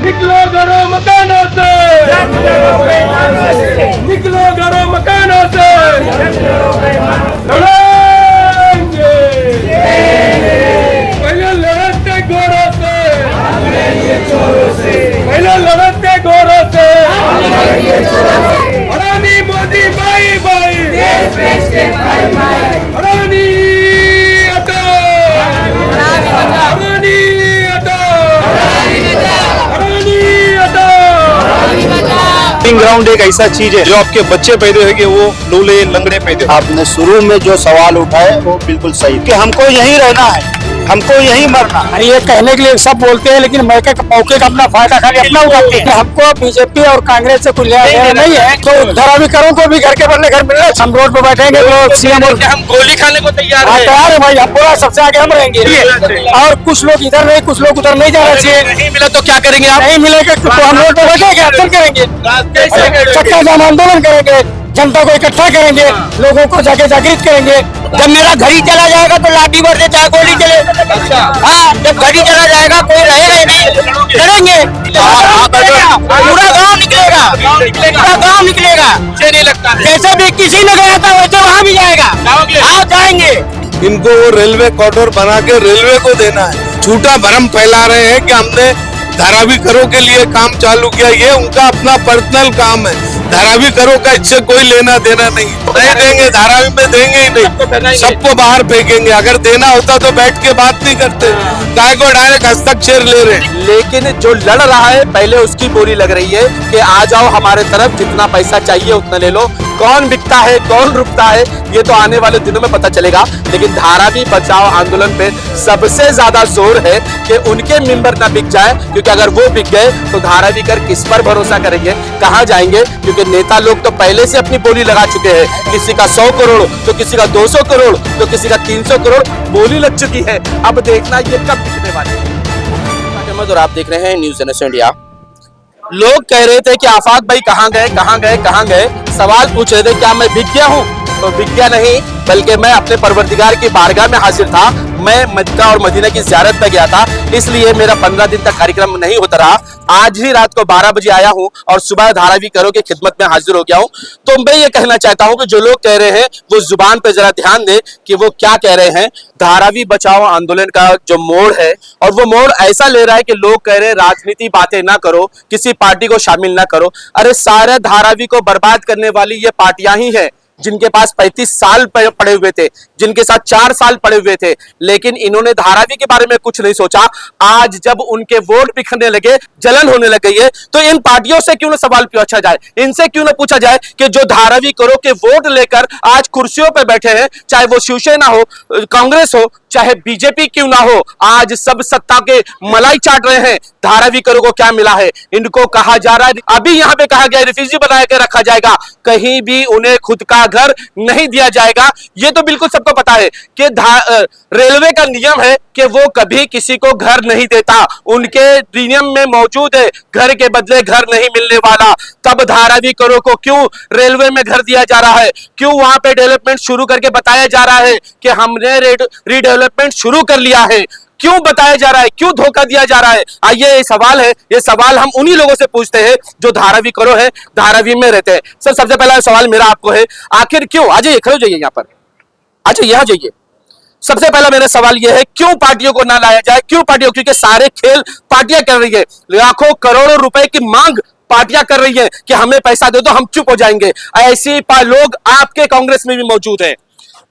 निकलो घरों मकानों से, निकलो घरों मकानों से, लड़ेंगे पहले लड़ते घोड़ों से, पहले लड़ते घोड़ों से। अडानी मोदी बाई बाई, अडानी हटो, अडानी हटो, अडानी हटो। ट्रेनिंग ग्राउंड एक ऐसा चीज है जो आपके बच्चे पैदा होंगे वो लूले लंगड़े पैदा। आपने शुरू में जो सवाल उठाए वो बिल्कुल सही कि हमको यहीं रहना है, हमको यहीं मरना है। ये कहने के लिए सब बोलते हैं लेकिन मौके का अपना फायदा खाली अपना उठाते हैं। हमको बीजेपी और कांग्रेस से कुछ लेना देना नहीं है। तो धराविकरों को भी घर के बदले घर मिल रहे, हम रोड पे बैठेंगे तो सीएम और हम गोली खाने को तैयार हैं। तैयार है भाई, हम पूरा सबसे आगे हम रहेंगे। और कुछ लोग इधर नहीं, कुछ लोग उधर नहीं जाना चाहिए। नहीं मिला तो क्या करेंगे आप? नहीं मिलेगा तो हम रोड पे बैठेंगे, आंदोलन करेंगे, चक्का जाम आंदोलन करेंगे, जनता को इकट्ठा करेंगे, लोगों को जाके जागृत करेंगे। जब मेरा घर ही चला जाएगा तो लाठी भर से चाहे गोली चले। हाँ, जब घर ही चला जाएगा कोई रहेगा ही नहीं, लड़ेंगे। पूरा गांव निकलेगा, पूरा गांव निकलेगा। नहीं लगता है। जैसे भी किसी ने गया था वैसे वहाँ भी जाएगा। हाँ जाएंगे। इनको वो रेलवे कॉरिडोर बना के रेलवे को देना है। झूठा भ्रम फैला रहे हैं कि हमने धाराविकरों के लिए काम चालू किया, ये उनका अपना पर्सनल काम है। धाराविकरों का इससे कोई लेना देना नहीं देंगे, धारावी में देंगे ही नहीं, सबको बाहर फेंकेंगे। अगर देना होता तो बैठ के बात नहीं करते, काय को डायरेक्ट हस्ताक्षर ले रहे। लेकिन जो लड़ रहा है पहले उसकी बोली लग रही है कि आ जाओ हमारे तरफ, जितना पैसा चाहिए उतना ले लो। कौन बिकता है कौन रुकता है ये तो आने वाले दिनों में पता चलेगा। लेकिन धारावी बचाओ आंदोलन पे सबसे ज्यादा जोर है कि उनके मेंबर ना बिक जाए, क्योंकि अगर वो बिक गए तो धारावी कर किस पर भरोसा करेंगे, कहां जाएंगे? क्योंकि नेता लोग तो पहले से अपनी बोली लगा चुके हैं। किसी का 100 करोड़ तो किसी का 200 करोड़ तो किसी का 300 करोड़ बोली लग चुकी है। अब देखना ये कब बिकने वाली है। और आप देख रहे हैं न्यूज़ जनरेशन इंडिया। लोग कह रहे थे कि आफाक भाई कहां गए कहां गए कहां गए, सवाल पूछ रहे थे क्या मैं बिक गया हूं? तो बिक गया नहीं, बल्कि मैं अपने परवरदिगार की बारगाह में हाजिर था। मैं मक्का और मदीना की ज़ियारत पे गया था, इसलिए मेरा 15 दिन तक कार्यक्रम नहीं होता रहा। आज ही रात को 12 बजे आया हूं और सुबह धाराविकरों की खिदमत में हाजिर हो गया हूं। तो मैं ये कहना चाहता हूं कि जो लोग कह रहे हैं वो जुबान पे जरा ध्यान दे कि वो क्या कह रहे हैं। धारावी बचाओ आंदोलन का जो मोड़ है, और वो मोड़ ऐसा ले रहा है कि लोग कह रहे हैं राजनीति बातें ना करो, किसी पार्टी को शामिल ना करो। अरे सारे धारावी को बर्बाद करने वाली ये पार्टियां ही है जिनके पास 35 साल पड़े हुए थे, जिनके साथ 4 साल पड़े हुए थे, लेकिन इन्होंने धारावी के बारे में कुछ नहीं सोचा। आज जब उनके वोट बिखरने लगे, जलन होने लग गई है, तो इन पार्टियों से क्यों ना सवाल पूछा जाए, इनसे क्यों ना पूछा जाए कि जो धारावी करो के वोट लेकर आज कुर्सियों पर बैठे हैं, चाहे वो शिवसेना हो, कांग्रेस हो, चाहे बीजेपी क्यों ना हो, आज सब सत्ता के मलाई चाट रहे हैं। धारावी करो को क्या मिला है? इनको कहा जा रहा है, अभी यहाँ पे कहा गया रिफ्यूजी बना के रखा जाएगा, कहीं भी उन्हें खुद का घर नहीं दिया जाएगा। ये तो बिल्कुल सबको पता है कि रेलवे का नियम है कि वो कभी किसी को घर नहीं देता, उनके नियम में मौजूद है घर के बदले घर नहीं मिलने वाला। तब धारावी करो को क्यों रेलवे में घर दिया जा रहा है? क्यों वहां पे डेवलपमेंट शुरू करके बताया जा रहा है कि हमने रीडेवलपमेंट शुरू कर लिया है? क्यों बताया जा रहा है? क्यों धोखा दिया जा रहा है? आइए ये सवाल है, ये सवाल हम उन्हीं लोगों से पूछते हैं जो धारावी करो है, धारावी में रहते हैं। सबसे पहला सवाल मेरा आपको है, आखिर क्यों? आ जाइए, खड़े हो जाइए, यहाँ पर आ जाइए, यहाँ जाइए। सबसे पहला मेरा सवाल यह है, क्यों पार्टियों को ना लाया जाए? क्यों पार्टियों? क्योंकि सारे खेल पार्टियां कर रही है, लाखों करोड़ों रुपए की मांग पार्टियां कर रही है कि हमें पैसा दे दो, हम चुप हो जाएंगे। ऐसे लोग आपके कांग्रेस में भी मौजूद है।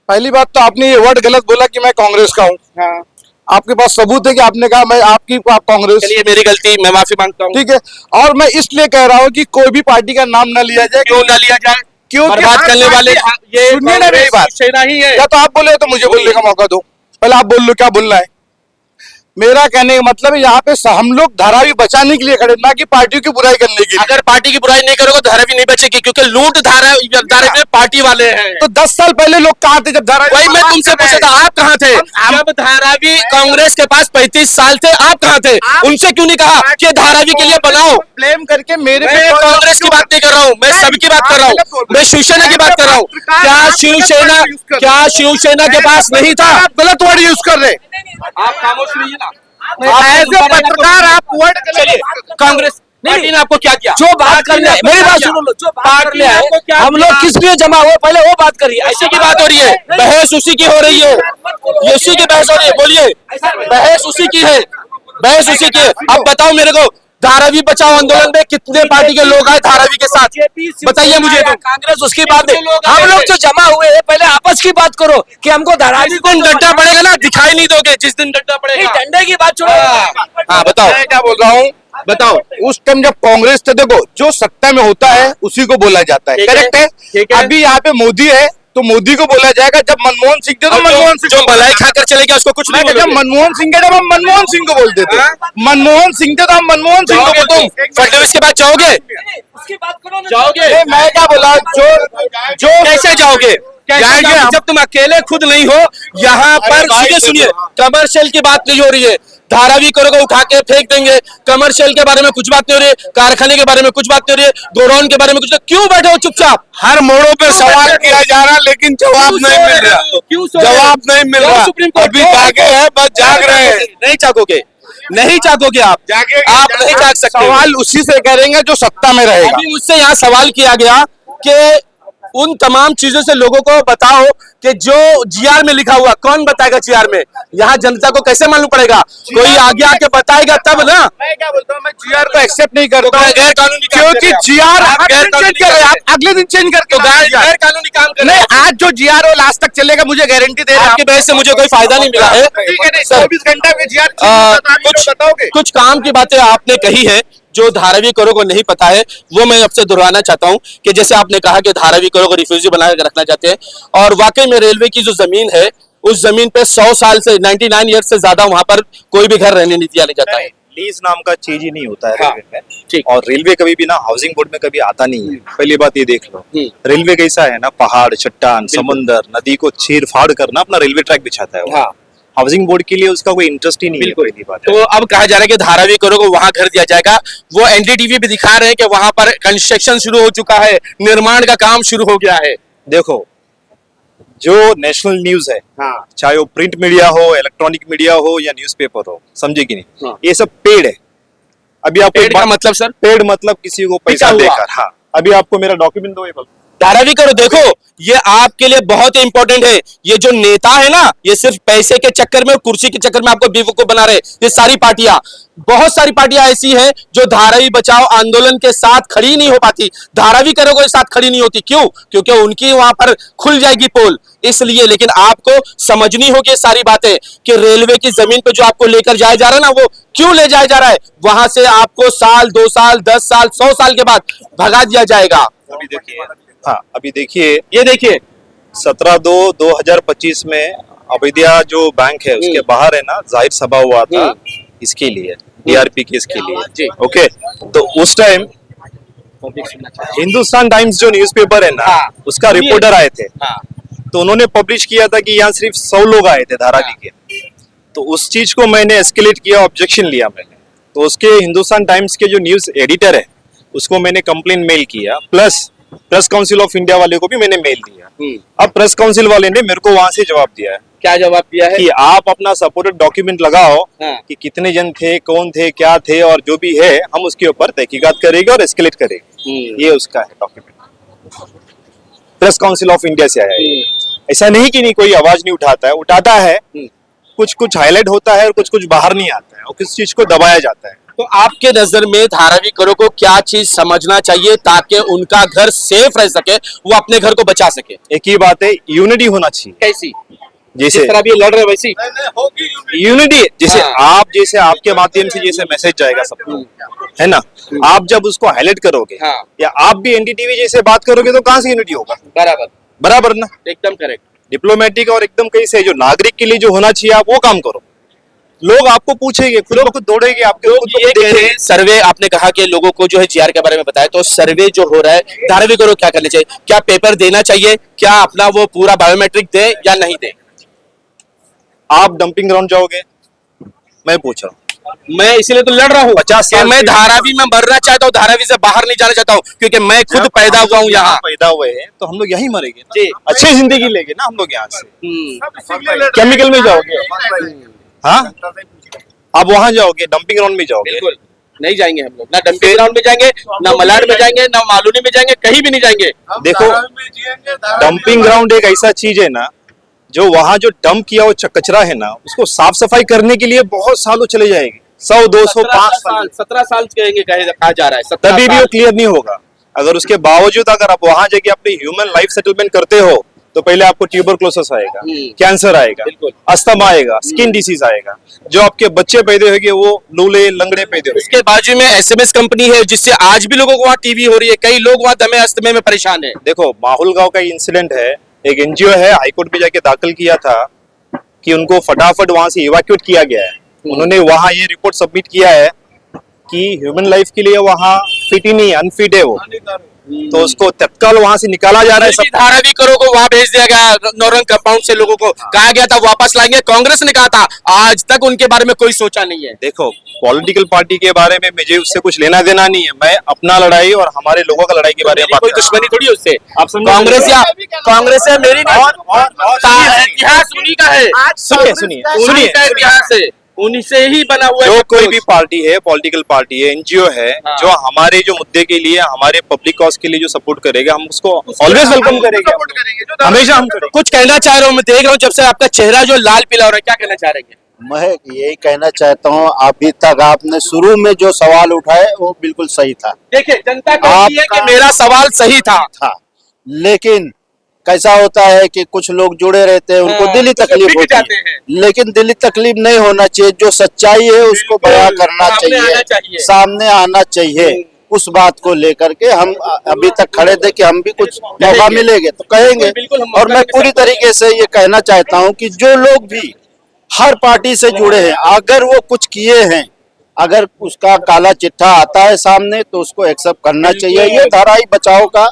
पहली बात तो आपने ये वर्ड गलत बोला कि मैं कांग्रेस का हूँ। हाँ। आपके पास सबूत है कि आपने कहा मैं आप कांग्रेस? चलिए मेरी गलती, मैं माफी मांगता हूँ। ठीक है, और मैं इसलिए कह रहा हूँ कि कोई भी पार्टी का नाम न लिया जाए। क्यों ना लिया जाए? क्यों? बर्बाद करने वाले ये सुनिए ना मेरी बात, सेना ही है। या तो आप बोले तो मुझे बोलने का मौका दो, पहले आप बोल लो क्या बोलना है। मेरा कहने का मतलब है यहाँ पे हम लोग धारावी बचाने के लिए खड़े, ना कि पार्टियों की बुराई करने के लिए। अगर पार्टी की बुराई नहीं करोगे तो धारावी नहीं बचेगी, क्योंकि लूट धारावी में पार्टी वाले हैं। तो 10 साल पहले लोग कहाँ थे जब धारावी? वही मैं तुमसे पूछा था, आप कहाँ थे जब धारावी कांग्रेस के पास 35 साल थे? आप कहाँ थे? उनसे क्यों नहीं कहा कि धारावी के लिए बनाओ? ब्लेम करके मेरे मैं कांग्रेस की बात नहीं कर रहा हूँ, मैं सबकी बात कर रहा हूँ, मैं शिवसेना की बात कर रहा हूँ। क्या शिवसेना के पास नहीं था? आप गलत वर्ड यूज कर रहे। आप खामोश रहिए ना। एज ए पत्रकार आप वर्ड चलिए कांग्रेस पार्टी ने आपको क्या किया? जो बात करना है मेरी बात सुनो लो, जो बात करना है हम लोग किस लिए जमा हुए पहले वो बात करिए। ऐसी की बात हो रही है, बहस उसी की हो रही है, ये उसी की बहस हो रही है, बोलिए बहस उसी की है, बहस उसी की है। अब बताओ मेरे को धारावी बचाओ आंदोलन में कितने पार्टी के लोग आए धारावी के साथ, बताइए मुझे तो। कांग्रेस उसकी बात है, हम लोग जो जमा हुए हैं पहले आपस की बात करो कि हमको धारावी जिस दिन डंडा पड़ेगा ना दिखाई नहीं दोगे, जिस दिन डंडा पड़ेगा। डंडे की बात छोड़ो। हाँ बताओ, मैं क्या बोल रहा हूँ, बताओ। उस टाइम जब कांग्रेस थे, देखो जो सत्ता में होता है उसी को बोला जाता है, ठीक है, करेक्ट ठीक है। है। अभी यहाँ पे मोदी है तो मोदी को बोला जाएगा, जब मनमोहन सिंह थे तो मनमोहन सिंह जो को मलाई खाकर चले गया उसको कुछ मैं नहीं कहता बोलोगे। मनमोहन सिंह के जब हम मनमोहन सिंह को बोलते थे, मनमोहन सिंह थे तो हम मनमोहन सिंह को जाओगे बोलते तुम फडणवीस के बाद जाओगे? उसकी बात करो ना। जाओगे? थे। मैं क्या बोला, जो कैसे जाओगे? जाएंगे हम। जब तुम अकेले खुद नहीं हो यहाँ पर। भाई सुनिए सुनिए, देखो। कमर्शियल की बात नहीं हो रही है, धारावी करो को उठा के फेंक देंगे, कमर्शियल के बारे में कुछ बात नहीं हो रही है, कारखाने के बारे में कुछ बात नहीं हो रही है, गोडाउन के बारे में कुछ नहीं। क्यों बैठे हो चुपचाप? हर मोड़ों पे सवाल किया जा रहा, लेकिन जवाब नहीं मिल रहा, जवाब नहीं मिल रहा। सुप्रीम कोर्ट अभी जागे हैं, बस जाग रहे हैं। नहीं जागोगे, नहीं जागोगे आप, आप नहीं जाग सकते। सवाल उसी से करेंगे जो सत्ता में रहेगा। अभी मुझसे यहाँ सवाल किया गया कि उन तमाम चीजों से लोगों को बताओ कि जो जीआर में लिखा हुआ, कौन बताएगा जीआर में? यहाँ जनता को कैसे मालूम पड़ेगा? कोई आगे आके बताएगा तब ना। मैं क्या बोलता हूँ, मैं जीआर को एक्सेप्ट नहीं करता हूँ, गैर कानूनी काम क्योंकि कर रहे हो। जीआर आप गैर कानूनी चेंज कर रहे हैं, आप अगले दिन चेंज करके गैर कानूनी काम कर रहे नहीं, हो। आज जो जीआर वो लास्ट तक चलेगा, मुझे गारंटी दे रहा हूँ। आपकी बहस से मुझे कोई फायदा नहीं मिला है। ठीक है, नहीं, सर, 24 घंटा में जीआर कुछ बताओगे। कुछ काम की बातें आपने कही है जो धारावी करो को नहीं पता है, वो मैं आपसे दोहराना चाहता हूं कि जैसे आपने कहा कि धारावी करो को रिफ्यूजी बना के रखना चाहते हैं, और वाकई में रेलवे की जो जमीन है उस जमीन पे 100 साल से 99 ईयर से ज्यादा वहां पर कोई भी घर रहने नहीं दिया जाता है। लीज नाम का चीज ही नहीं होता है हाँ, रेलवे में। ठीक। और रेलवे कभी भी ना हाउसिंग बोर्ड में कभी आता नहीं है, पहली बात ये देख लो। रेलवे कैसा है ना, पहाड़, चट्टान, समंदर, नदी को चीर फाड़ करना अपना रेलवे ट्रैक बिछाता है वो। हाँ। हाउसिंग बोर्ड के लिए उसका कोई इंटरेस्ट ही नहीं है, बिल्कुल। पहली बात है। तो अब कहा जा रहा है कि धारावी करो को वहां घर दिया जाएगा। वो एनडीटीवी भी दिखा रहे हैं कि वहां पर कंस्ट्रक्शन शुरू हो चुका है, निर्माण का काम शुरू हो गया है। देखो, जो नेशनल न्यूज है, हाँ। चाहे वो प्रिंट मीडिया हो, इलेक्ट्रॉनिक मीडिया हो या न्यूज़पेपर हो, समझे कि नहीं, हाँ। ये सब पेड है। अभी आपको पेड़ एक का बात- मतलब सर, पेड मतलब किसी को पैसा हुआ। देकर। हाँ, अभी आपको मेरा डॉक्यूमेंट दो, ये बोलो। धारावी करो देखो, ये आपके लिए बहुत ही इंपॉर्टेंट है। ये जो नेता है ना, ये सिर्फ पैसे के चक्कर में, कुर्सी के चक्कर में आपको बेवकूफ बना रहे। ये सारी पार्टियां, बहुत सारी पार्टियां ऐसी हैं जो धारावी बचाओ आंदोलन के साथ खड़ी नहीं हो पाती, धारावी करो के साथ खड़ी नहीं होती। क्यों? क्योंकि उनकी वहां पर खुल जाएगी पोल, इसलिए। लेकिन आपको समझनी होगी ये सारी बातें कि रेलवे की जमीन पे जो आपको लेकर जाया जा रहा है ना, वो क्यों ले जाया जा रहा है। वहां से आपको साल, 2 साल, 10 साल, 100 साल के बाद भगा दिया जाएगा। अभी देखिए, हाँ, अभी देखिए, ये देखिए, 17/2/2025 में अवैधिया जो बैंक है उसके बाहर है ना, जाहिर सभा हुआ था इसके लिए, डीआरपी केस के लिए। ओके, तो उस टाइम हिंदुस्तान टाइम्स जो न्यूज़पेपर है ना, हाँ। उसका रिपोर्टर आए थे। हाँ। तो उन्होंने पब्लिश किया था कि यहाँ सिर्फ 100 लोग आए थे धारावी के। तो उस चीज को मैंने एस्केलेट किया, ऑब्जेक्शन लिया मैंने। तो उसके हिंदुस्तान टाइम्स के जो न्यूज एडिटर है उसको मैंने कंप्लेन मेल किया, plus press council of India वाले को भी मैंने मेल दिया। अब प्रेस काउंसिल वाले ने मेरे को वहां से जवाब दिया है क्या जवाब दिया है? कि आप अपना सपोर्टेड डॉक्यूमेंट लगाओ हाँ। कि कितने जन थे, कौन थे, क्या थे, और जो भी है हम उसके ऊपर तहकीकात करेंगे और एस्केलेट करेंगे। ये उसका है document, press council of India से आया है। ऐसा नहीं कि नहीं कोई आवाज नहीं उठाता है, उठाता है, कुछ कुछ हाईलाइट होता है और कुछ कुछ बाहर नहीं आता है, और किस चीज को दबाया जाता है। तो आपके नजर में धारावी करो को क्या चीज समझना चाहिए ताकि उनका घर सेफ रह सके, वो अपने घर को बचा सके? एक ही बात है, यूनिटी होना चाहिए। कैसी? जैसे जिस तरह भी ये लड़ रहे वैसी यूनिटी, जैसे हाँ। आप, जैसे आपके माध्यम से जैसे मैसेज जाएगा सबको, है ना, आप जब उसको हाईलाइट करोगे, हाँ। या आप भी एनडीटीवी जैसे बात करोगे, तो कहाँ से यूनिटी होगा? बराबर, बराबर ना। एकदम करेक्ट। डिप्लोमेटिक और एकदम कैसे जो नागरिक के लिए जो होना चाहिए, आप वो काम करो। लोग आपको पूछेंगे, खुद ब खुद दौड़ेंगे आपके, लोग खुद ब ये खुद कह रहे हैं, सर्वे आपने कहा कि लोगों को जो है जीआर के बारे में बताया, तो सर्वे जो हो रहा है धारावी करो क्या करना चाहिए? क्या पेपर देना चाहिए? क्या अपना वो पूरा बायोमेट्रिक दे या नहीं दे? आप डंपिंग ग्राउंड जाओगे? मैं पूछ रहा हूँ, मैं इसीलिए तो लड़ रहा हूँ 50 साल मैं से- धारावी में मरना चाहता हूँ, धारावी से बाहर नहीं जाना चाहता हूँ, क्योंकि मैं खुद पैदा हुआ हूँ यहाँ। पैदा हुए हैं तो हम लोग यहीं मरेंगे ना। जी। अच्छी जिंदगी लेंगे ना हम लोग यहाँ से। केमिकल में जाओगे? हाँ, आप वहां जाओगे, डंपिंग ग्राउंड में जाओगे, बिल्कुल नहीं जाएंगे हम लोग, ना डंपिंग ग्राउंड में जाएंगे, ना मलाड में जाएंगे, ना मालूनी में जाएंगे, कहीं भी नहीं जाएंगे। देखो डंपिंग ग्राउंड एक ऐसा चीज है ना, जो वहां जो डंप किया वो कचरा है ना, उसको साफ सफाई करने के लिए बहुत सालों चले जाएंगे, 100 200 5 साल, 17 साल कहेंगे, कहा जा रहा है 17 तभी भी साल। वो क्लियर नहीं होगा। अगर उसके बावजूद अगर आप वहां जाके अपनी ह्यूमन लाइफ सेटलमेंट करते हो, तो पहले आपको ट्यूबरक्लोसिस आएगा, कैंसर आएगा, बिल्कुल। अस्थमा आएगा, स्किन डिसीज आएगा, जो आपके बच्चे पैदा होंगे वो लूले लंगड़े पैदा होंगे। इसके बाजू में एसएमएस कंपनी है, जिससे आज भी लोगों को वहाँ टीबी हो रही है, कई लोग वहाँ दमे अस्थमे में परेशान है। देखो माहुल गांव का इंसिडेंट है, एक एनजीओ है हाईकोर्ट में जाके दाखिल किया था कि उनको फटाफट वहां से इवैक्यूएट किया गया है। उन्होंने वहां ये रिपोर्ट सबमिट किया है कि ह्यूमन लाइफ के लिए वहां फिट ही नहीं, अनफिट है वो, तो उसको तत्काल वहां से निकाला जा रहा है। फिर भी धारावी करो को वहां भेज दिया गया, नौरंग कंपाउंड से लोगों को कहा गया था वापस लाएंगे, कांग्रेस ने कहा था, आज तक उनके बारे में कोई सोचा नहीं है। देखो पॉलिटिकल पार्टी के बारे में मुझे उससे कुछ लेना देना नहीं है, मैं अपना लड़ाई और हमारे लोगों का लड़ाई के बारे में बात कोई कर रहा दुश्मनी थोड़ी है उससे, आप समझ कांग्रेस है मेरी नहीं, इतिहास उन्हीं का है, हूं। सुनिए उन्हीं का इतिहास है, उन्हीं से ही बना हुआ है। जो कोई भी पार्टी है, पॉलिटिकल पार्टी है, एनजीओ है, हाँ। जो हमारे जो मुद्दे के लिए, हमारे पब्लिक कॉज के लिए जो सपोर्ट करेगा, हम उसको ऑलवेज वेलकम करेंगे, हमेशा हम करेंगे। कुछ कहना चाह रहा हूँ, मैं देख रहा हूँ जब से आपका चेहरा जो लाल पीला हो रहा है, क्या कहना चाह रहे हैं? मैं यही कहना चाहता हूँ, अभी तक आपने शुरू में जो सवाल उठाए वो बिल्कुल सही था, देखिए जनता कहती है कि मेरा सवाल सही था, लेकिन कैसा होता है कि कुछ लोग जुड़े रहते हैं, उनको दिली तकलीफ बिक होती जाते है, हैं। लेकिन दिली तकलीफ नहीं होना चाहिए, जो सच्चाई है उसको बयां करना सामने आना चाहिए, चाहिए। सामने आना चाहिए। उस बात को लेकर के हम अभी तक खड़े थे कि हम भी कुछ मौका मिलेंगे तो कहेंगे, बिल्कुल, हम और मौका मैं लेके पूरी तरीके से ये कहना चाहता हूँ कि जो लोग भी हर पार्टी से जुड़े हैं, अगर वो कुछ किए हैं, अगर उसका काला चिट्ठा आता है सामने तो उसको एक्सेप्ट करना चाहिए। ये धारावी बचाव का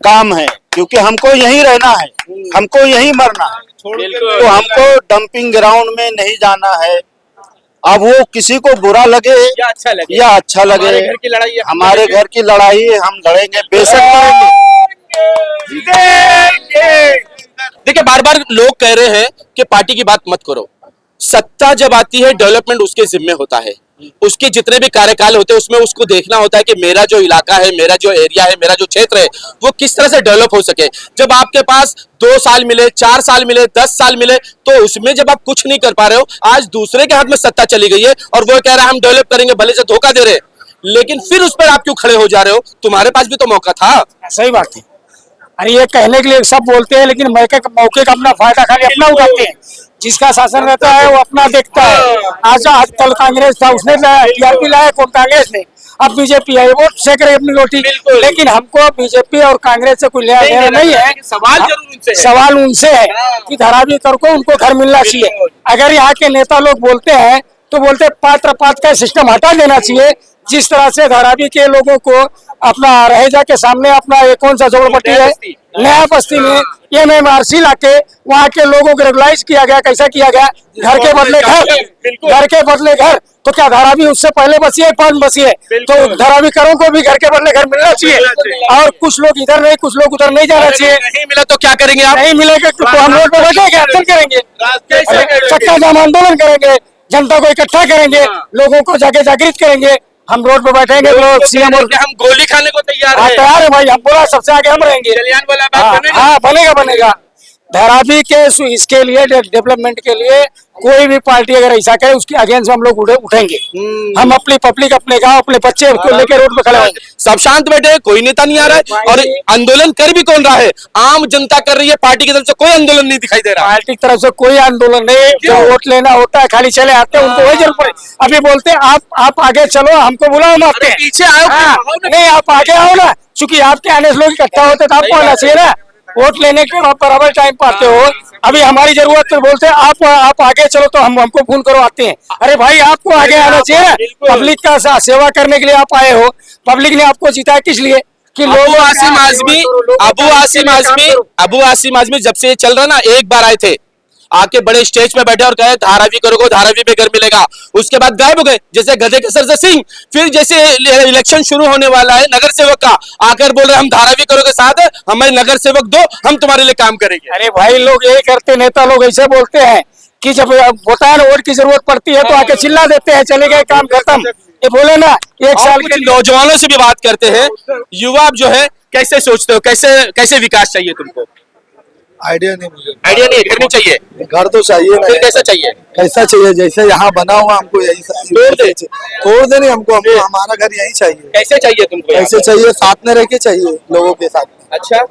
काम है, क्योंकि हमको यहीं रहना है, हमको यहीं मरना है, तो हमको डंपिंग ग्राउंड में नहीं जाना है। अब वो किसी को बुरा लगे या अच्छा लगे, या अच्छा लगे, हमारे घर की लड़ाई है, हमारे घर की लड़ाई हम लड़ेंगे, बेशक लड़ेंगे। देखिए बार बार लोग कह रहे हैं कि पार्टी की बात मत करो, सत्ता जब आती है डेवलपमेंट उसके जिम्मे होता है, उसके जितने भी कार्यकाल होते हैं उसमें उसको देखना होता है कि मेरा जो इलाका है, मेरा जो एरिया है, मेरा जो क्षेत्र है, वो किस तरह से डेवलप हो सके। जब आपके पास 2 साल मिले, 4 साल मिले, 10 साल मिले, तो उसमें जब आप कुछ नहीं कर पा रहे हो, आज दूसरे के हाथ में सत्ता चली गई है और वो कह रहा है हम डेवलप करेंगे, भले से धोखा दे रहे, लेकिन फिर उस पर आप क्यों खड़े हो जा रहे हो? तुम्हारे पास भी तो मौका था। सही बात है। अरे ये कहने के लिए सब बोलते हैं, लेकिन मौके का अपना फायदा खाली अपना उठाते हैं। जिसका शासन रहता है वो अपना देखता है। आज कल कांग्रेस था, उसने टीआरपी लाया, कौन कांग्रेस ने, अब बीजेपी है, वो सेक रही अपनी रोटी। लेकिन हमको बीजेपी और कांग्रेस से कोई लेना देना नहीं है। सवाल जरूर उनसे है, सवाल उनसे है कि धारावी कर को उनको घर मिलना चाहिए। अगर यहाँ के नेता लोग बोलते हैं तो बोलते पात्र का सिस्टम हटा देना चाहिए। जिस तरह से धारावी के लोगों को अपना रहेजा के सामने अपना ये कौन सा झोपड़पट्टी है, नया बस्ती में MMRC लाके वहाँ के लोगों को रेगुलाइज किया गया। कैसा किया गया? घर के बदले घर, घर के बदले घर। तो क्या धारावी उससे पहले बसी है, 5 बसी है? तो धारावी करों को भी घर के बदले घर मिलना चाहिए। और कुछ लोग इधर नहीं, कुछ लोग उधर नहीं जाना चाहिए। नहीं मिला तो क्या करेंगे आप? नहीं मिलेगा तो हम रोड पर बैठेंगे, आंदोलन करेंगे, चक्का जाम आंदोलन करेंगे, जनता को इकट्ठा करेंगे, लोगों को जाके जागृत करेंगे। हम रोड पे बैठेंगे, लोग सीएम और हम गोली खाने को तैयार हाँ हैं। तैयार है भाई, हम बोला सबसे आगे हम रहेंगे। जलियांवाला हाँ, बाग बनेगा? हाँ बनेगा। धारावी के इसके लिए डेवलपमेंट के लिए कोई भी पार्टी अगर ऐसा करे उसके अगेंस्ट हम लोग उठेंगे। हम अपनी पब्लिक, अपने गांव, अपने बच्चे को लेकर रोड पे खड़े होंगे। सब शांत बैठे, कोई नेता नहीं आ रहा है और आंदोलन कर भी कौन रहा है? आम जनता कर रही है, पार्टी की तरफ से कोई आंदोलन नहीं दिखाई दे रहा। पार्टी की तरफ से कोई आंदोलन नहीं, जो वोट लेना होता है खाली चले आते हैं, उनको वही जरूरत पड़े। अभी बोलते हैं आप आगे चलो, हमको बुलाओ, हम आते हैं। पीछे आओ, नहीं आप आगे आओ ना, क्योंकि आपके आने से लोग इकट्ठा होते तो आपको आना चाहिए ना। वोट लेने के आप बराबर टाइम पाते हो। अभी हमारी जरूरत तो बोलते हैं आप आगे चलो तो हमको फोन करो, आते हैं। अरे भाई आपको आगे आना चाहिए ना, पब्लिक का सेवा करने के लिए आप आए हो। पब्लिक ने आपको जीता है किस लिए? कि अबू आसिम आजमी जब से ये चल रहा ना, एक बार आए थे, आके बड़े स्टेज पे बैठे और कहे धारावी करोगे, धारावी पे घर मिलेगा। उसके बाद गायब हो गए जैसे गधे के सर से सिंह। फिर जैसे इलेक्शन शुरू होने वाला है नगर सेवक का, आकर बोल रहे हम धारावी करोगे साथ है, हमें नगर सेवक दो, हम तुम्हारे लिए काम करेंगे। अरे भाई लोग यही करते, नेता लोग ऐसे बोलते हैं कि जब होता है ना वोट की जरूरत पड़ती है तो आके चिल्ला देते हैं, चले गए काम खत्म। ये बोले ना एक और साल कुछ के नौजवानों से भी बात करते हैं। युवा जो है कैसे सोचते हो, कैसे कैसे विकास चाहिए तुमको? आइडिया नहीं मुझे। आइडिया नहीं है, घर नहीं चाहिए? घर तो चाहिए फिर कैसा चाहिए? कैसा चाहिए, जैसे यहाँ बना हुआ हमको यही तोड़ दे। तोड़ दे नहीं हमको हमारा घर यही चाहिए। कैसे चाहिए तुमको यहाँ कैसे चाहिए, साथ में रह के चाहिए लोगों के साथ। पे? अच्छा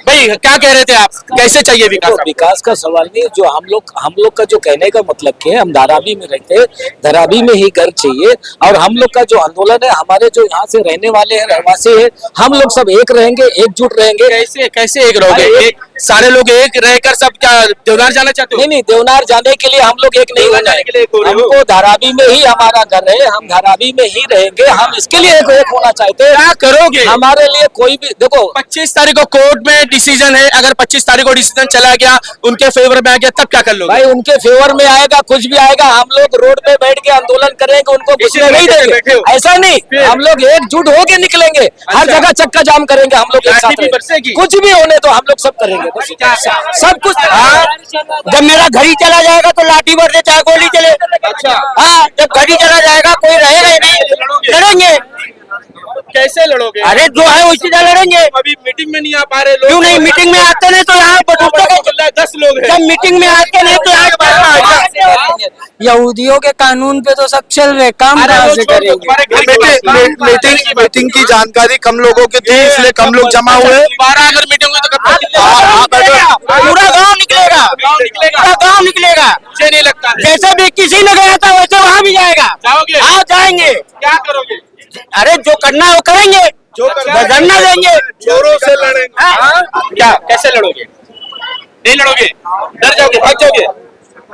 भाई क्या कह रहे थे आप, कैसे चाहिए विकास? तो विकास का सवाल नहीं, जो हम लोग का जो कहने का मतलब कि हम धारावी में रहते हैं, धारावी में ही घर चाहिए। और हम लोग का जो आंदोलन है, हमारे जो यहाँ से रहने वाले हैं, रहवासी है, हम लोग सब एक रहेंगे, एकजुट रहेंगे। कैसे कैसे एक रहोगे? सारे लोग एक रहकर सब क्या देवनार जाना चाहते हो? नहीं नहीं, देवनार जाने के लिए हम लोग एक नहीं देवनार होना जाने के लिए एक हो है। रहे हो? हमको धारावी में ही हमारा घर है, हम धारावी में ही रहेंगे, हम इसके लिए एक होना चाहते हैं। क्या करोगे? हमारे लिए कोई भी देखो, 25 तारीख को कोर्ट में डिसीजन है, अगर 25 तारीख को डिसीजन चला गया, उनके फेवर में आ गया, तब क्या कर लोगे? भाई उनके फेवर में आएगा कुछ भी आएगा, हम लोग रोड पे बैठ के आंदोलन करेंगे, उनको कुछ इसीलिए नहीं बैठे देंगे। हो। ऐसा नहीं, हम लोग एकजुट होके निकलेंगे, हर अच्छा। जगह चक्का जाम करेंगे, हम लोग एक लाठी साथ भी रहेंगे। बरसेगी? कुछ भी होने तो हम लोग सब करेंगे बस। क्या? सब कुछ। हाँ, जब मेरा घर ही चला जाएगा तो लाठी भर दे चाहे गोली चले। अच्छा। हाँ, जब घर ही चला जाएगा कोई रहेगा ही नहीं, लड़ेंगे। कैसे लड़ोगे? अरे जो है उसी से लड़ेंगे। अभी मीटिंग में नहीं आ पा रहे लोग। क्यों नहीं, मीटिंग में आते नहीं तो यहाँ बटूटे का 10 लोग हैं। जब मीटिंग में आते नहीं तो यहाँ यहूदियों के कानून पे तो सब चल रहे, काम अरे कहाँ वो से छोड़ दो, करेंगे? तुम्हारे घर की मीटिंग की जानकारी कम लोगों की थी, इसलिए कम लोग जमा हुए। 12 अगर मीटिंग हुई तो कब पूरा गांव निकलेगा, गाँव निकलेगा? पूरा गांव निकलेगा। मुझे नहीं लगता है। जैसे भी किसी ने गया था वैसे वहाँ भी जाएगा। जाओगे? हाँ जाएंगे। क्या करोगे? अरे जो करना है वो करेंगे, जो करना धरना देंगे। जोरों से लड़ेंगे। हाँ? क्या कैसे लड़ोगे? नहीं लड़ोगे? डर जाओगे, भाग जाओगे?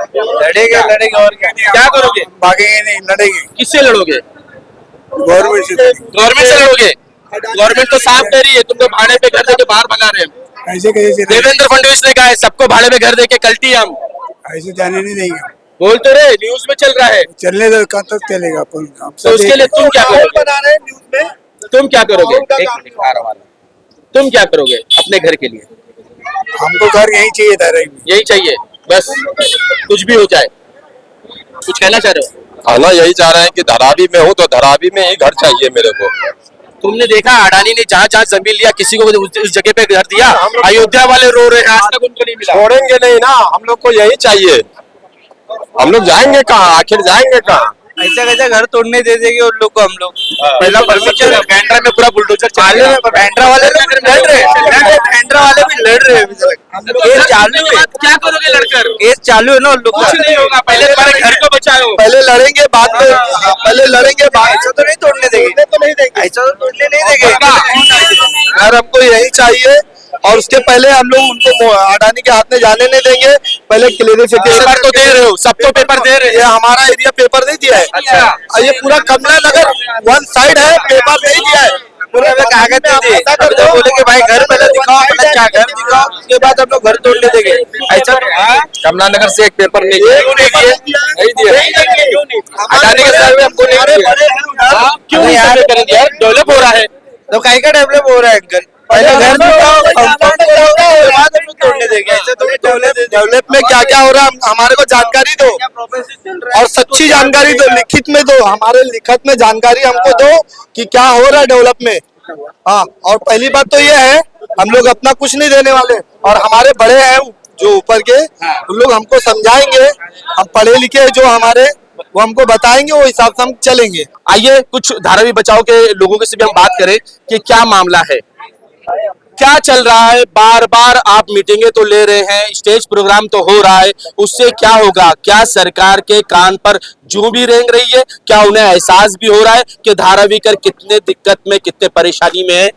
लड़ेंगे और क्या करोगे? भागेंगे नहीं, लड़ेंगे। किससे लड़ोगे? गवर्नमेंट से गवर्नमेंट से लड़ोगे? गवर्नमेंट तो साफ कह रही है, तुम तो भाड़े पे घर देके बाहर भगा रहे हैं। ऐसे कैसे देवेंद्र फडणवीस ने कहा है सबको भाड़े पे घर देके कल्टी हम। ऐसे जाने नहीं देंगे। बोल तो रहे, न्यूज में चल रहा है। चलने दो, कब तक चलेगा अपन? तो उसके लिए तुम क्या करोगे? बना रहे हैं न्यूज में। तुम क्या करोगे? एक मिनट, आ रहा हूं। तुम क्या करोगे अपने घर के लिए? हमको घर यही चाहिए था। यही चाहिए बस, कुछ भी हो जाए। कुछ कहना चाह रहे हो? कहना यही चाह रहे हैं कि धारावी में हो तो धारावी में ही घर चाहिए मेरे को। तुमने देखा अडानी ने जहाँ जहाँ जमीन लिया किसी को उस जगह पे घर दिया। अयोध्या वाले रो रहे हैं, आज तक उनको नहीं मिला। छोड़ेंगे नहीं ना, हम लोग को यही चाहिए। हम लोग जाएंगे कहाँ, आखिर जाएंगे कहाँ? ऐसा कैसा घर तोड़ने दे देंगे उन लोग को हम लोग? पहला परमिशन बैंड्रा में पूरा बुलडोजर चल रहा है। बैंड्रा वाले भी लड़ रहे हैं, बैंड्रा वाले भी लड़ रहे हैं। केस चालू है, क्या करोगे लड़कर? केस चालू है ना उन लोग का। कुछ नहीं होगा, पहले तुम्हारे घर को बचाओ। पहले लड़ेंगे बाद में, पहले लड़ेंगे बाद। ऐसा तो नहीं तोड़ने देंगे, तो नहीं देंगे, ऐसा तो तोड़ने नहीं देंगे। घर हमको यही चाहिए। और उसके पहले हम लोग उनको अडानी के हाथ में जाने नहीं देंगे। पहले क्लेरिफिकेशन पेपर तो दे रहे हो, सब तो पेपर दे रहे ये हैं। हमारा एरिया पेपर नहीं दिया है। अच्छा। और ये पूरा कमला नगर वन साइड है, पेपर नहीं दिया है। पूरा कागज दे दिए, कर दो, बोले कि भाई घर पहले दिखाओ, अपना क्या घर दिखाओ, उसके बाद हम लोग घर तोड़ने देंगे। ऐसा कमला नगर से एक पेपर नहीं दिया। नहीं दिया। अडानी के सर्वे हमको नहीं दिया। क्यों नहीं सर्वे करेंगे यार? डेवलप हो रहा है। तो कहीं का डेवलप हो रहा है अंकल? पहले घर दिखाओ, कंपाउंड दिखाओ, उसके बाद हम लोग तोड़ने देंगे। ऐसा तो नहीं डेवलप में क्या क्या हो रहा है हमारे को जानकारी दो, और सच्ची जानकारी दो, लिखित में दो। हमारे लिखित में जानकारी हमको दो कि क्या हो रहा है डेवलप में। हाँ, और पहली बात तो ये है, हम लोग अपना कुछ नहीं देने वाले। और हमारे बड़े हैं जो ऊपर के, उन लोग हमको समझाएंगे। हम पढ़े लिखे जो हमारे, वो हमको बताएंगे, वो हिसाब से हम चलेंगे। आइए कुछ धारावी बचाओ के लोगों से भी हम बात करें कि क्या मामला है, क्या चल रहा है। बार बार आप मीटिंगें तो ले रहे हैं, स्टेज प्रोग्राम तो हो रहा है, उससे क्या होगा? क्या सरकार के कान पर जूं भी रेंग रही है? क्या उन्हें एहसास भी हो रहा है कि धारावीकर कितने दिक्कत में, कितने परेशानी में है?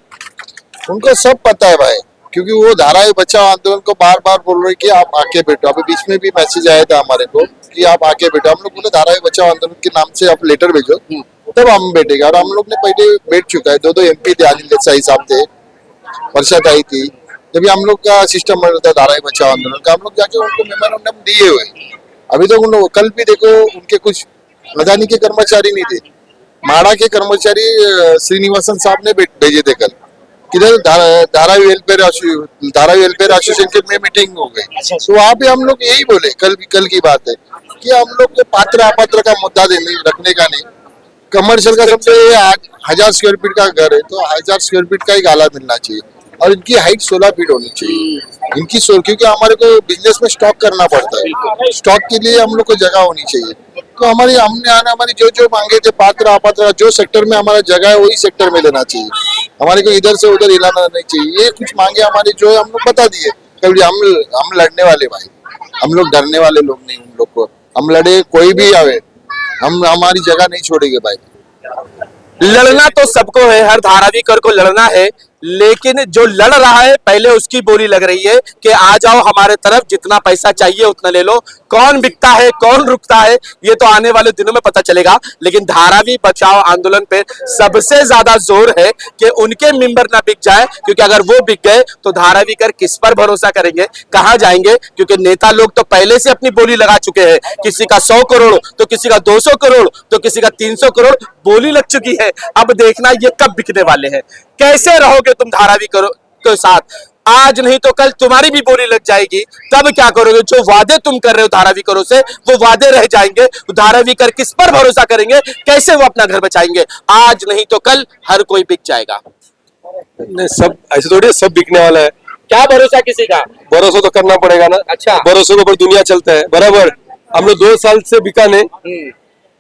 उनको सब पता है भाई, क्योंकि वो धारावी बचाओ आंदोलन को बार बार बोल रहे कि आप आके बैठो। अभी बीच में भी मैसेज आया था हमारे को कि आप आके बैठो। हम लोग बोले धारावी बचाओ आंदोलन के नाम से आप लेटर भेजो, तब हम बैठेंगे। और हम लोग ने पहले बैठ चुका है, 2 MP थे, अनिल देसाई साहब थे, वर्षा आई थी। जब हम लोग का सिस्टम बन रहा था धारावी बचाओ आंदोलन का, हम लोग जाके उनको मेमोरेंडम दिए हुए। अभी तो उन लोग, कल भी देखो उनके कुछ अडानी के कर्मचारी नहीं थे, माड़ा के कर्मचारी श्रीनिवासन साहब ने भेजे थे कल। किधर धारावी वेलफेयर एसोसिएशन के में मीटिंग हो गई। तो वहाँ पे हम लोग यही बोले, कल की बात है कि हम लोग को पात्र अपात्र का मुद्दा रखने का नहीं, कमर्शियल का सबसे 1000 स्क्वायर फीट का घर है तो 1000 स्क्वायर फीट का ही गाला मिलना चाहिए और इनकी हाइट 16 फीट होनी चाहिए। इनकी क्योंकि हमारे को बिजनेस में स्टॉक करना पड़ता है, स्टॉक के लिए हम लोग को जगह होनी चाहिए। तो हमारी जो मांगे थे पात्र अपात्र जो सेक्टर में हमारा जगह है वही सेक्टर में देना चाहिए, हमारे को इधर से उधर हिलाना नहीं चाहिए। ये कुछ मांगे हमारी जो हम लोग बता दिए। कभी हम लड़ने वाले भाई, हम लोग डरने वाले लोग नहीं। उन लोग को हम लड़े, कोई भी आवे, हम हमारी जगह नहीं छोड़ेंगे भाई। लड़ना तो सबको है, हर धारावी कर को लड़ना है, लेकिन जो लड़ रहा है पहले उसकी बोली लग रही है कि आ जाओ हमारे तरफ, जितना पैसा चाहिए उतना ले लो। कौन बिकता है कौन रुकता है ये तो आने वाले दिनों में पता चलेगा। लेकिन धारावी बचाओ आंदोलन पे सबसे ज्यादा जोर है कि उनके मेंबर ना बिक जाए, क्योंकि अगर वो बिक गए तो धारावी कर किस पर भरोसा करेंगे, कहां जाएंगे? क्योंकि नेता लोग तो पहले से अपनी बोली लगा चुके हैं, किसी का 100 करोड़ तो किसी का 200 करोड़ तो किसी का 300 करोड़ बोली लग चुकी है। अब देखना ये कब बिकने वाले हैं। कैसे रहोगे तुम धारावी करो के साथ? आज नहीं तो कल तुम्हारी भी बोली लग जाएगी, तब क्या करोगे? जो वादे तुम कर रहे हो धारावी करो से, वो वादे रह जाएंगे। धारावी कर किस पर भरोसा करेंगे? कैसे वो अपना घर बचाएंगे? आज नहीं तो कल हर कोई बिक जाएगा। नहीं, सब ऐसे थोड़ी सब बिकने वाला है। क्या भरोसा किसी का? भरोसा तो करना पड़ेगा ना। अच्छा, भरोसे के ऊपर दुनिया चलता है। बराबर, हम लोग 2 साल से बिका नहीं,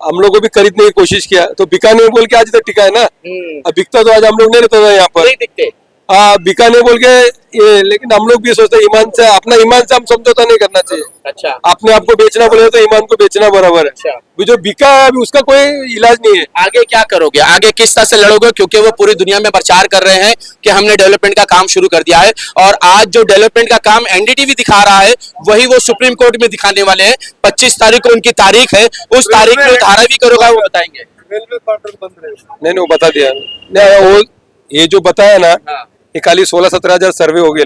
हम लोग को भी खरीदने की कोशिश किया तो बिका नहीं बोल के आज तक टिका है ना। अब बिकता तो आज हम लोग नहीं रहते था यहाँ पर, नहीं दिखते। हाँ, बिका नहीं बोल के ये, लेकिन हम लोग भी सोचते हैं ईमान से, अपना ईमान से हम समझौता नहीं करना चाहिए। अच्छा, अपने आप को बेचना बोले तो ईमान को बेचना बराबर है। अच्छा, जो बिका है अभी उसका कोई इलाज नहीं है। आगे क्या करोगे? आगे किस तरह से लड़ोगे? क्योंकि वो पूरी दुनिया में प्रचार कर रहे हैं कि हमने डेवलपमेंट का काम शुरू कर दिया है, और आज जो डेवलपमेंट का काम एनडीटीवी दिखा रहा है वही वो सुप्रीम कोर्ट में दिखाने वाले हैं। 25 तारीख को उनकी तारीख है, उस तारीख में धारावी करोगा वो बताएंगे। रेलवे क्वार्टर बंद रहेगा। नहीं, वो बता दिया नहीं, वो ये जो बताया ना, ये खाली 16-17 हजार सर्वे हो गए।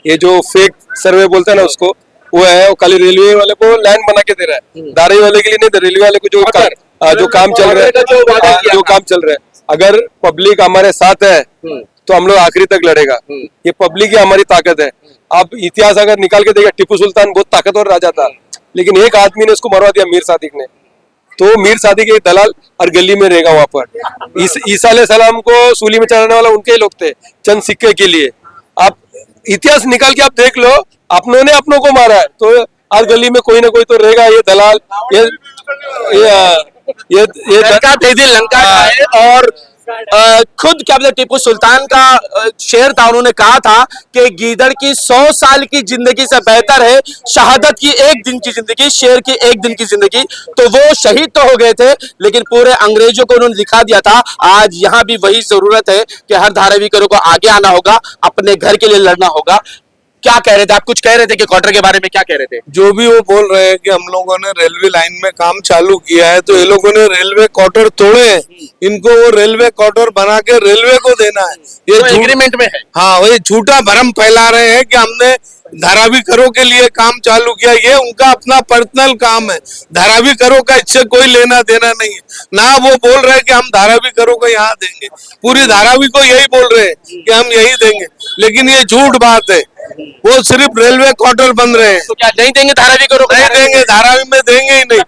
ये जो फेक सर्वे बोलते हैं ना उसको, वो है वो खाली रेलवे वाले को लाइन बना के दे रहा है, धारावी वाले के लिए नहीं, रेलवे वाले को जो काम चल रहा है, जो काम चल रहा है। अगर पब्लिक हमारे साथ है तो हम लोग आखिरी तक लड़ेगा। ये पब्लिक ही हमारी ताकत है। आप इतिहास अगर निकाल के देखिए, टीपू सुल्तान बहुत ताकतवर राजा था, लेकिन एक आदमी ने उसको मरवा दिया, मीर सादिक ने। तो मीर सादिक एक दलाल और गली में रहेगा वहां पर। ईसा अलैहिस्सलाम को सूली में चढ़ाने वाला उनके ही लोग थे, चंद सिक्के के लिए। आप इतिहास निकाल के आप देख लो, अपनों ने अपनों को मारा है, तो हर गली में कोई ना कोई तो रहेगा ये दलाल। ये लंका दे दी, लंका है। और खुद क्या बोलते, टीपू सुल्तान का शेर था, उन्होंने कहा था कि गीदड़ की 100 साल की जिंदगी से बेहतर है शहादत की 1 दिन की जिंदगी, शेर की 1 दिन की जिंदगी। तो वो शहीद तो हो गए थे, लेकिन पूरे अंग्रेजों को उन्होंने दिखा दिया था। आज यहाँ भी वही जरूरत है कि हर धारावीकरों को आगे आना होगा, अपने घर के लिए लड़ना होगा। क्या कह रहे थे आप? कुछ कह रहे थे कि क्वार्टर के बारे में, क्या कह रहे थे? जो भी वो बोल रहे हैं कि हम लोगों ने रेलवे लाइन में काम चालू किया है, तो ये लोगों ने रेलवे क्वार्टर तोड़े हैं, इनको वो रेलवे क्वार्टर बना के रेलवे को देना है। ये तो एग्रीमेंट में है। हाँ, वही झूठा भरम फैला रहे हैं कि हमने धारावी करो के लिए काम चालू किया। ये उनका अपना पर्सनल काम है, धारावी करो का इससे कोई लेना देना नहीं है ना। वो बोल रहे हैं कि हम धारावी करो को यहाँ देंगे, पूरी धारावी को यही बोल रहे हैं कि हम यही देंगे, लेकिन ये झूठ बात है। वो सिर्फ रेलवे क्वार्टर बन रहे हैं। तो क्या नहीं देंगे धारावी करो? नहीं देंगे, धारावी में देंगे ही नहीं,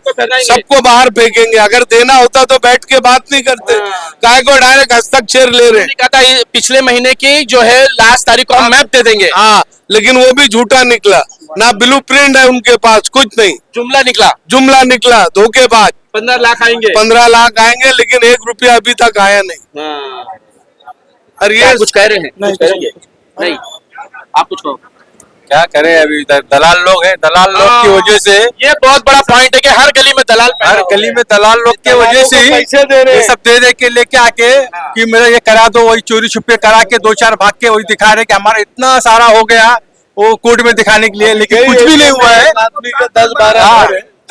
सबको बाहर फेंकेंगे। अगर देना होता तो बैठ के बात नहीं करते, काय को डायरेक्ट हस्ताक्षर ले रहे हैं। कहा था पिछले महीने की जो है लास्ट तारीख को हम मैप दे देंगे। हाँ, लेकिन वो भी झूठा निकला ना, ब्लूप्रिंट है उनके पास, कुछ नहीं, जुमला निकला, धोखेबाज। 15 लाख आएंगे, 15 लाख आएंगे, लेकिन 1 रुपया अभी तक आया नहीं। और ये कुछ कह रहे हैं? नहीं, आप कुछ कहो। क्या करें, अभी दलाल लोग हैं, दलाल लोग की वजह से ये बहुत बड़ा पॉइंट है कि हर गली में दलाल, हर गली में दलाल लोग की वजह से पैसे दे रहे, ये सब दे के लेके आके कि मेरा ये करा दो, वही चोरी छुपे करा के 2-4 भाग के वही दिखा रहे कि हमारा इतना सारा हो गया, वो कोर्ट में दिखाने के लिए, लेकिन कुछ भी नहीं हुआ है।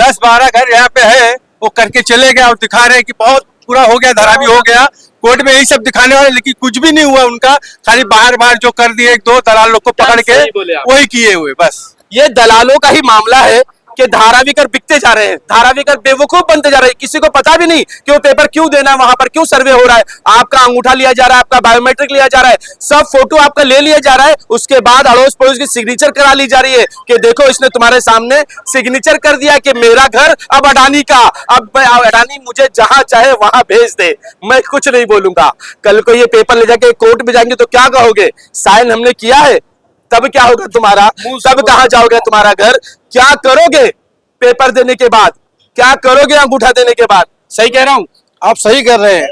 10-12 घर यहाँ पे है, वो करके चले गए और दिखा रहे कि बहुत पूरा हो गया, धारावी हो गया, कोर्ट में यही सब दिखाने वाले, लेकिन कुछ भी नहीं हुआ उनका। खाली बाहर जो कर दिए 1-2 दलाल लोग को पकड़ के वही किए हुए, बस। ये दलालों का ही मामला है कि धारावी कर बिकते जा रहे हैं, धारावी कर बेवकूफ बनते जा रहे हैं। किसी को पता भी नहीं कि वो पेपर क्यों देना है, वहां पर क्यों सर्वे हो रहा है। आपका अंगूठा लिया जा रहा है, आपका बायोमेट्रिक लिया जा रहा है, सब फोटो आपका ले लिया जा रहा है। उसके बाद अड़ोस पड़ोस की सिग्नेचर करा ली जा रही है कि देखो इसने तुम्हारे सामने सिग्नेचर कर दिया कि मेरा घर अब अडानी का, अब अडानी मुझे जहां चाहे वहां भेज दे, मैं कुछ नहीं बोलूंगा। कल को ये पेपर ले जाके कोर्ट में जाएंगे तो क्या कहोगे, साइन हमने किया है, तब क्या होगा तुम्हारा, तब कहां जाओगे तुम्हारा घर, क्या करोगे पेपर देने के बाद, क्या करोगे अंगूठा देने के बाद। सही कह रहा हूं? आप सही कर रहे हैं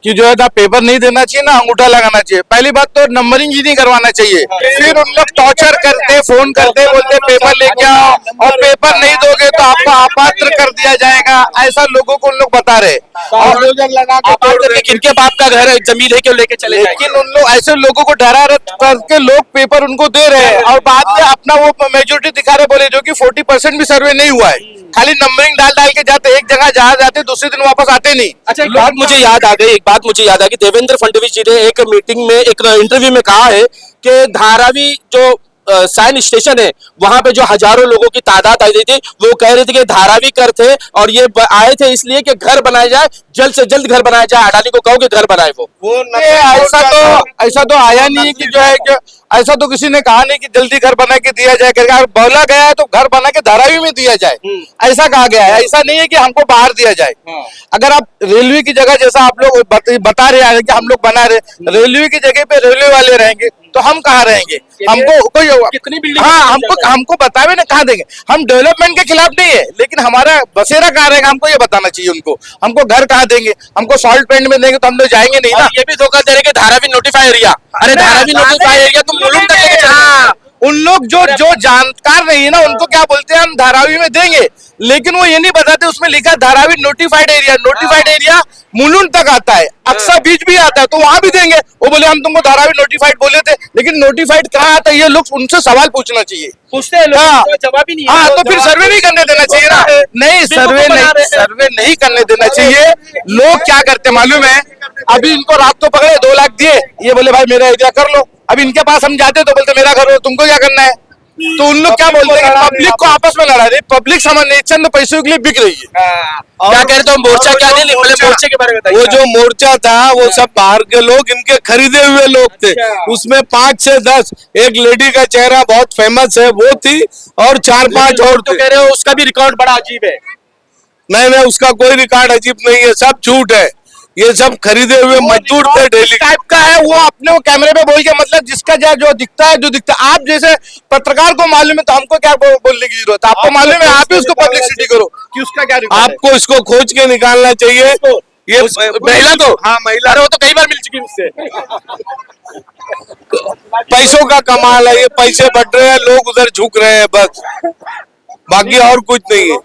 कि जो है ना पेपर नहीं देना चाहिए ना अंगूठा लगाना चाहिए। पहली बात तो नंबरिंग ही नहीं करवाना चाहिए। फिर उन लोग टॉर्चर करते, फोन करते, बोलते पेपर लेके आओ और पेपर नहीं दोगे तो आपको अपात्र कर दिया जाएगा, ऐसा लोगों को उन लोग बता रहे। और किनके बाप का घर है, जमीन है, क्यों लेके चले। लेकिन उन लोग ऐसे लोगों को डरा करके लोग पेपर उनको दे रहे हैं और बाद में अपना वो मेजोरिटी दिखा रहे, बोले जो कि 40% भी सर्वे नहीं हुआ है, खाली नंबरिंग डाल डाल के जाते, एक जगह जहाँ जाते दूसरे दिन वापस आते नहीं। अच्छा, एक बात मुझे याद आ गई, कि देवेंद्र फडणवीस जी ने एक मीटिंग में, एक इंटरव्यू में कहा है कि धारावी जो साइन स्टेशन है वहां पे जो हजारों लोगों की तादाद आई थी, वो कह रहे थे कि धारावी कर थे और ये आए थे इसलिए कि घर बनाया जाए, जल्द से जल्द घर बनाया जाए। अडानी को कहो कि घर बनाए वो ऐसा तो आया नहीं है कि जो है कि ऐसा तो किसी ने कहा नहीं कि जल्दी घर बना के दिया जाए करके। बोला गया है तो घर बना के धारावी में दिया जाए, ऐसा कहा गया है। ऐसा नहीं है कि हमको बाहर दिया जाए। अगर आप रेलवे की जगह, जैसा आप लोग बता रहे हैं कि हम लोग बना रहे, रेलवे की जगह पे रेलवे वाले रहेंगे तो हम कहाँ रहेंगे? हमको कोई कितनी बिल्डिंग, हाँ, हमको बतावे ना कहाँ देंगे। हम डेवलपमेंट के खिलाफ नहीं है, लेकिन हमारा बसेरा कहाँ रहेगा हमको ये बताना चाहिए उनको। हमको घर कहाँ देंगे? हमको सॉल्ट पेंट में देंगे तो हम लोग जाएंगे नहीं ना। ये भी धोखा दे रहे कि धारावी नोटिफाई एरिया, अरे धारावी नोटिफाई एरिया तुम मुलुंड तक लेके चले। उन लोग जो जानकार नहीं है ना, उनको क्या बोलते हैं हम धारावी में देंगे, लेकिन वो ये नहीं बताते उसमें लिखा Dharavi notified area. Notified area Mulund तक आता है, अक्सा बीच भी आता है, तो वहां भी देंगे। वो बोले हम तुमको धारावी नोटिफाइड बोले थे, लेकिन नोटिफाइड कहाँ आता है ये लोग उनसे सवाल पूछना चाहिए। पूछते हैं लोग, हाँ, जवाब ही नहीं है। हाँ, तो फिर सर्वे नहीं करने देना चाहिए ना। नहीं, सर्वे नहीं करने देना चाहिए। लोग क्या करते मालूम है, अभी इनको रात को पकड़े 2 लाख दिए, ये बोले भाई मेरा एरिया कर लो। अब इनके पास हम जाते तो बोलते मेरा घर हो, तुमको क्या करना है। तो उन लोग क्या बोलते हैं, पब्लिक को आपस में लड़ा रही, पब्लिक सामान्य चंद पैसों के लिए बिक रही है। क्या कह रहे थे मोर्चा, क्या नहीं, मोर्चे के बारे में बताइए। वो जो मोर्चा था वो सब बाहर के लोग, इनके खरीदे हुए लोग थे। उसमें 5 से 10, एक लेडी का चेहरा बहुत फेमस है वो थी और 4-5 और तो कह रहे हो उसका भी रिकॉर्ड बड़ा अजीब है। नहीं, उसका कोई रिकॉर्ड अजीब नहीं है, सब झूठ है। ये सब खरीदे हुए मजदूर थे डेली टाइप का है। वो अपने वो कैमरे पे बोल के, मतलब जिसका जो दिखता है, आप जैसे पत्रकार को मालूम है तो हमको क्या बोलने की जरूरत है? आपको मालूम है, आप ही उसको पब्लिसिटी करो कि उसका क्या रिकॉर्ड है। आपको इसको खोज के निकालना चाहिए। ये महिला को, हाँ महिला, अरे वो तो कई बार मिल चुकी मुझसे। पैसों का कमाल है, ये पैसे बढ़ रहे हैं, लोग उधर झुक रहे हैं बस, बाकी और कुछ नहीं है।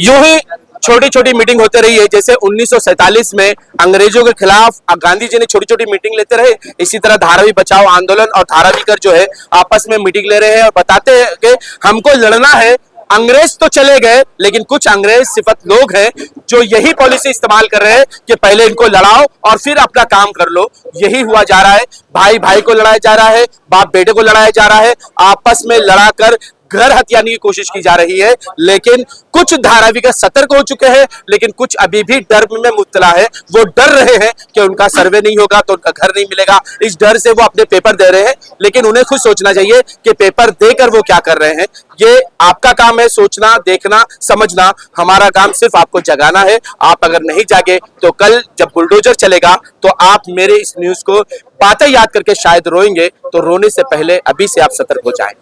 यूं ही छोटी छोटी मीटिंग होते रही है, जैसे 1947 में अंग्रेजों के खिलाफ गांधी जी ने छोटी छोटी मीटिंग लेते रहे, इसी तरह धारावी बचाओ आंदोलन और धारावी कर जो है आपस में मीटिंग ले रहे हैं और बताते हैं कि हमको लड़ना है। अंग्रेज तो चले गए, लेकिन कुछ अंग्रेज सिफत लोग हैं जो यही पॉलिसी इस्तेमाल कर रहे हैं कि पहले इनको लड़ाओ और फिर अपना काम कर लो। यही हुआ जा रहा है, भाई भाई को लड़ाया जा रहा है, बाप बेटे को लड़ाया जा रहा है, आपस में लड़ाकर घर हथियाने की कोशिश की जा रही है। लेकिन कुछ धारावी का सतर्क हो चुके हैं, लेकिन कुछ अभी भी डर में मुब्तला है। वो डर रहे हैं कि उनका सर्वे नहीं होगा तो उनका घर नहीं मिलेगा, इस डर से वो अपने पेपर दे रहे हैं। लेकिन उन्हें खुद सोचना चाहिए कि पेपर देकर वो क्या कर रहे हैं। ये आपका काम है, सोचना, देखना, समझना। हमारा काम सिर्फ आपको जगाना है। आप अगर नहीं जागे तो कल जब बुलडोजर चलेगा तो आप मेरे इस न्यूज को बातें याद करके शायद रोएंगे, तो रोने से पहले अभी से आप सतर्क हो जाएं।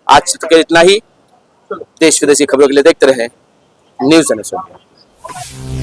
आज तक इतना ही। देश विदेशी खबरों के लिए देखते रहें न्यूज़ एंड सोनिया।